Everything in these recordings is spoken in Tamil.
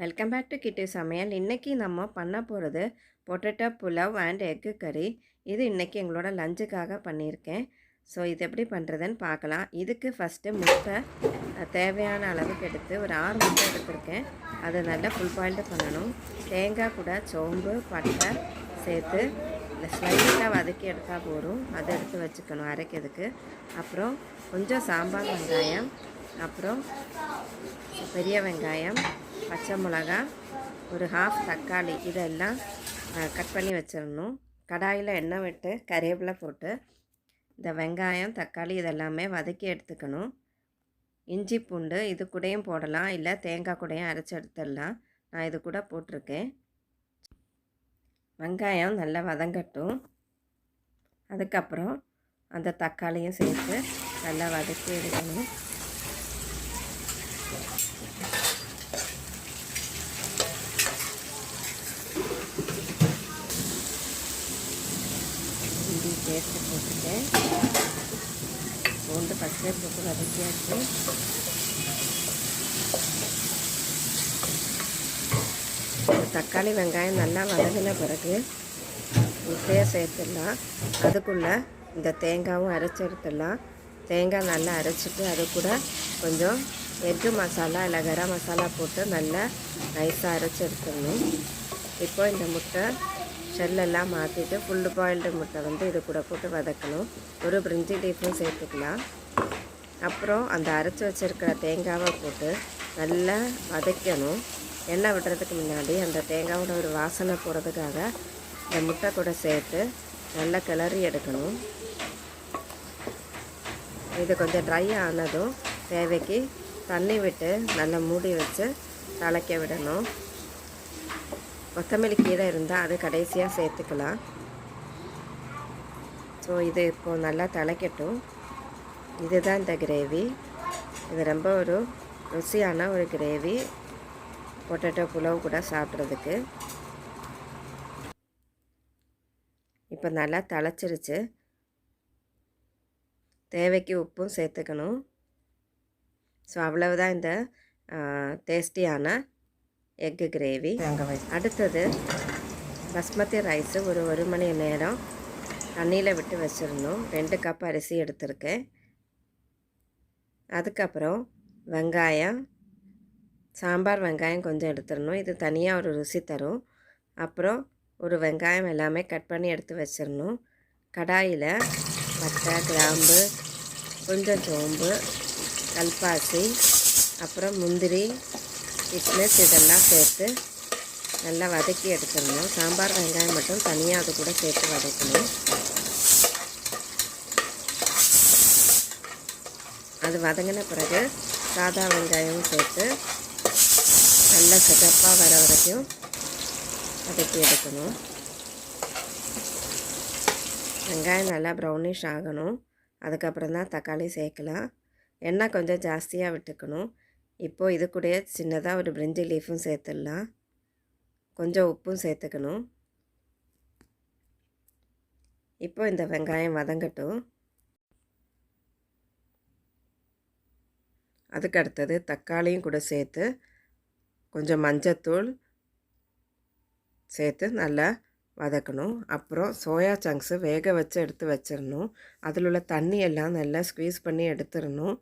வெல்கம் பேக் டு கிட்டு சமையல். இன்றைக்கி நம்ம பண்ண போகிறது பொட்டேட்டோ புலாவ் அண்ட் எக்கு கறி. இது இன்றைக்கி எங்களோட லஞ்சுக்காக பண்ணியிருக்கேன். ஸோ இது எப்படி பண்ணுறதுன்னு பார்க்கலாம். இதுக்கு ஃபஸ்ட்டு முட்டை தேவையான அளவுக்கு எடுத்து ஒரு 6 முட்டை எடுத்திருக்கேன். அதை நல்லா ஃபுல் பாயில்டு பண்ணணும். தேங்காய் கூட சோம்பு பட்டை சேர்த்து ஸ்லைட்டாக வதக்கி எடுத்தால் போதும். அதை எடுத்து வச்சுக்கணும் அரைக்கிறதுக்கு. அப்புறம் கொஞ்சம் சாம்பார் வெங்காயம், அப்புறம் பெரிய வெங்காயம், பச்சை மிளகா, ஒரு ஹாஃப் தக்காளி இதெல்லாம் கட் பண்ணி வச்சிடணும். கடாயில் எண்ணெய் விட்டு கறிவேப்பிலை போட்டு இந்த வெங்காயம் தக்காளி இதெல்லாமே வதக்கி எடுத்துக்கணும். இஞ்சி பூண்டு இது கூடயும் போடலாம், இல்லை தேங்காய் கூடயும் அரைச்சி எடுத்துடலாம். நான் இது கூட போட்டிருக்கேன். வெங்காயம் நல்லா வதங்கட்டும். அதுக்கப்புறம் அந்த தக்காளியும் சேர்த்து நல்லா வதக்கி எடுக்கணும். இஞ்சி பேஸ்ட்டு போட்டுட்டேன். பூண்டு பச்சை போட்டு வதக்கியாச்சு. தக்காளி வெங்காயம் நல்லா வதங்கின பிறகு முட்டையை சேர்த்துடலாம். அதுக்குள்ளே இந்த தேங்காயும் அரைச்சி எடுத்துடலாம். தேங்காய் நல்லா அரைச்சிட்டு அது கூட கொஞ்சம் எக்கு மசாலா இல்லை கரம் மசாலா போட்டு நல்லா நைஸாக அரைச்சி எடுத்துடணும். இப்போ இந்த முட்டை ஷெல்லெல்லாம் மாற்றிட்டு ஃபுல் பாயில்டு முட்டை இது கூட போட்டு வதக்கணும். ஒரு பிரிஞ்சி லீஃபும் சேர்த்துக்கலாம். அப்புறம் அந்த அரைச்சி வச்சுருக்கிற தேங்காவை போட்டு நல்லா வதக்கணும். எண்ணெய் விடுறதுக்கு முன்னாடி அந்த தேங்காவோட ஒரு வாசனை போகிறதுக்காக இந்த முட்டை கூட சேர்த்து நல்லா கிளறி எடுக்கணும். இது கொஞ்சம் ட்ரை ஆனதும் தேவைக்கு தண்ணி விட்டு நல்லா மூடி வச்சு திளைக்க விடணும். கொத்தமல்லி கீரை இருந்தால் அது கடைசியாக சேர்த்துக்கலாம். ஸோ இது இப்போது நல்லா திளைக்கட்டும். இதுதான் இந்த கிரேவி. இது ரொம்ப ஒரு ருசியான ஒரு கிரேவி, பொட்டேட்டோ புலாவ் கூட சாப்பிட்றதுக்கு. இப்போ நல்லா திளைச்சிருச்சு. தேவைக்கு உப்பும் சேர்த்துக்கணும். ஸோ அவ்வளவுதான் இந்த டேஸ்டியான எக்கு கிரேவி. அடுத்தது பஸ்மதி ரைஸு ஒரு மணி நேரம் தண்ணியில் விட்டு வச்சிடணும். 2 கப் அரிசி எடுத்திருக்கேன். அதுக்கப்புறம் வெங்காயம், சாம்பார் வெங்காயம் கொஞ்சம் எடுத்துடணும். இது தனியாக ஒரு ருசி தரும். அப்புறம் ஒரு வெங்காயம் எல்லாமே கட் பண்ணி எடுத்து வச்சிடணும். கடாயில் பட்டை, கிராம்பு, கொஞ்சம் சோம்பு, கல்பாசி, அப்புறம் முந்திரி, கிஸ்மிஸ் இதெல்லாம் சேர்த்து நல்லா வதக்கி எடுத்துடணும். சாம்பார் வெங்காயம் மட்டும் தனியாக அது கூட சேர்த்து வதக்கணும். அது வதங்கின பிறகு சாதா வெங்காயம் சேர்த்து நல்லா சிகப்பாக வர வரைக்கும் வதக்கி எடுக்கணும். வெங்காயம் நல்லா ப்ரௌனிஷ் ஆகணும். அதுக்கப்புறம் தான் தக்காளி சேர்க்கலாம். எண்ணெய் கொஞ்சம் ஜாஸ்தியாக விட்டுக்கணும். இப்போது இது கூட சின்னதாக ஒரு பிரிஞ்சி லீஃபும் சேர்த்துடலாம். கொஞ்சம் உப்பும் சேர்த்துக்கணும். இப்போ இந்த வெங்காயம் வதங்கட்டும். அதுக்கு அடுத்தது தக்காளியும் கூட சேர்த்து கொஞ்சம் மஞ்சத்தூள் சேர்த்து நல்லா வதக்கணும். அப்புறம் சோயா சங்க்ஸு வேக வச்சு எடுத்து வச்சிடணும். அதில் உள்ள தண்ணி எல்லாம் நல்லா ஸ்க்வீஸ் பண்ணி எடுத்துடணும்.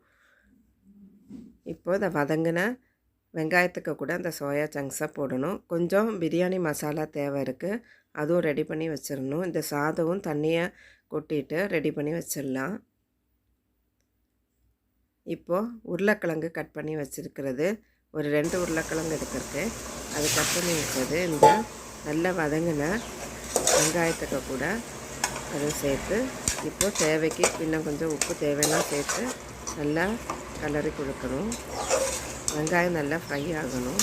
இப்போது இந்த வதங்கின வெங்காயத்துக்கு கூட அந்த சோயா சங்க்ஸை போடணும். கொஞ்சம் பிரியாணி மசாலா தேவை இருக்குது, அதுவும் ரெடி பண்ணி வச்சிடணும். இந்த சாதமும் தண்ணியை கொட்டிட்டு ரெடி பண்ணி வச்சிடலாம். இப்போது உருளைக்கிழங்கு கட் பண்ணி வச்சுருக்கிறது ஒரு 2 உருளைக்கிழங்கு எடுத்துருக்கு. அது கட் பண்ணி வச்சது இந்த நல்லா வதங்கின வெங்காயத்துக்கு கூட அதுவும் சேர்த்து இப்போது தேவைக்கு இன்னும் கொஞ்சம் உப்பு தேவைன்னா சேர்த்து நல்லா கலரி கொடுக்கணும். வெங்காயம் நல்லா ஃப்ரை ஆகணும்.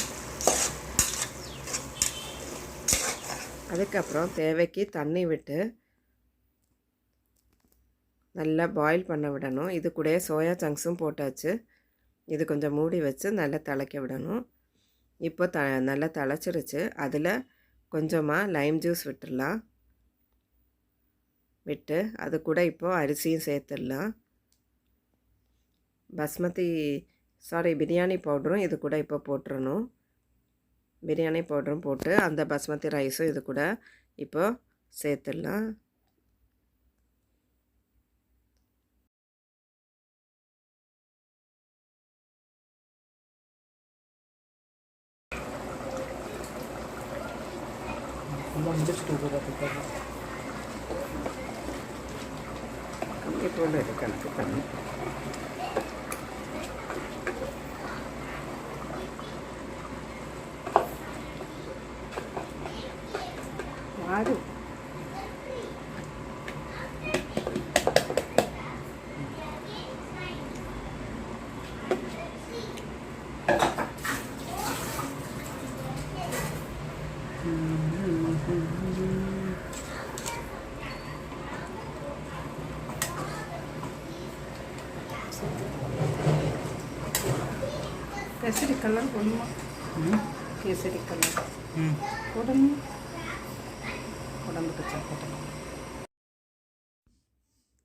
அதுக்கப்புறம் தேவைக்கு தண்ணி விட்டு நல்லா பாயில் பண்ண விடணும். இது கூட சோயா சங்க்ஸும் போட்டாச்சு. இது கொஞ்சம் மூடி வச்சு நல்லா திளைக்க விடணும். இப்போ நல்லா திளைச்சிருச்சு. அதில் கொஞ்சமாக லைம் ஜூஸ் விட்டுடலாம். விட்டு அது கூட இப்போது அரிசியும் சேர்த்துடலாம். பிரியாணி பவுடரும் இது கூட இப்போ போட்டுறணும். பிரியாணி பவுடரும் போட்டு அந்த பாஸ்மதி ரைஸும் இது கூட இப்போ சேர்த்துடலாம். இப்போ கணக்கு பண்ணி ஆடு கேசரி கலர் போடணுமா? கேசரி கலர் போடணும், உடம்புக்கு சாப்பிடணும்.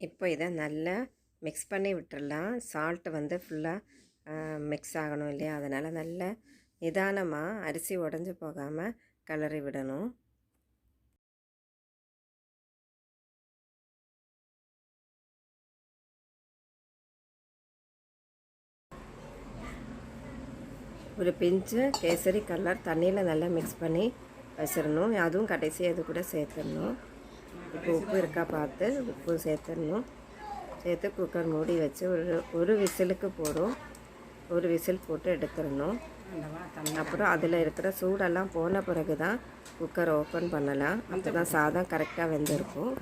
இப்போ இதை நல்லா மிக்ஸ் பண்ணி விட்டுடலாம். சால்ட்டு வந்து ஃபுல்லாக மிக்ஸ் ஆகணும் இல்லையா, அதனால் நல்லா நிதானமாக அரிசி உடஞ்சி போகாமல் கிளறி விடணும். ஒரு பிஞ்சு கேசரி கலர் தண்ணியில் நல்லா மிக்ஸ் பண்ணி வச்சிடணும். அதுவும் கடைசியாக இது கூட சேர்த்துடணும். இப்போ உப்பு இருக்கா பார்த்து உப்பு சேர்த்துடணும். சேர்த்து குக்கர் மூடி வச்சு ஒரு விசிலுக்கு போடும். ஒரு விசில் போட்டு எடுத்துடணும். அப்புறம் அதில் இருக்கிற சூடெல்லாம் போன பிறகு தான் குக்கர் ஓப்பன் பண்ணலாம். அப்போ தான் சாதம் கரெக்டாக வெந்திருக்கும்.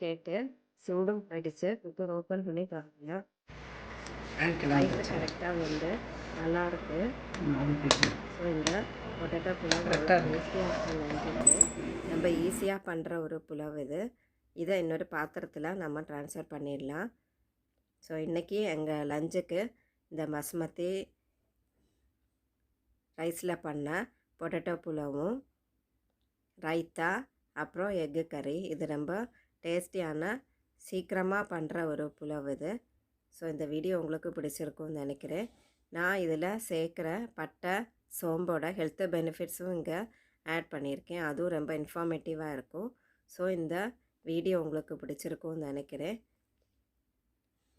கேட்டு சூடும் போயிடுச்சு. குக்கர் ஓப்பன் பண்ணி பாருங்க. ரைஸ் கரெக்டாக வந்து நல்லாயிருக்கு. ஸோ இந்த பொட்டேட்டோ புலாவ் டேஸ்டியாக இருக்கும் லஞ்சுக்கு. நம்ம ஈஸியாக பண்ணுற ஒரு புலாவ் இது. இதை இன்னொரு பாத்திரத்தில் நம்ம ட்ரான்ஸ்ஃபர் பண்ணிடலாம். ஸோ இன்றைக்கி எங்கள் லஞ்சுக்கு இந்த பாஸ்மதி ரைஸில் பண்ண பொட்டேட்டோ புலாவும் ரைத்தா அப்புறம் எக்கு கறி, இது ரொம்ப டேஸ்டியான சீக்கிரமாக பண்ணுற ஒரு புலாவ் இது. ஸோ இந்த வீடியோ உங்களுக்கு பிடிச்சிருக்கும்னு நினைக்கிறேன். நான் இதில் சேர்க்குற பட்டை சோம்போட ஹெல்த் பெனிஃபிட்ஸும் இங்கே ஆட் பண்ணியிருக்கேன். அதுவும் ரொம்ப இன்ஃபார்மேட்டிவாக இருக்கும். ஸோ இந்த வீடியோ உங்களுக்கு பிடிச்சிருக்கும்னு நினைக்கிறேன்.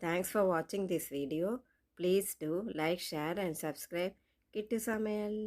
தேங்க்ஸ் ஃபார் வாட்சிங் this video. Please do like, share and subscribe Kittu சமையல்.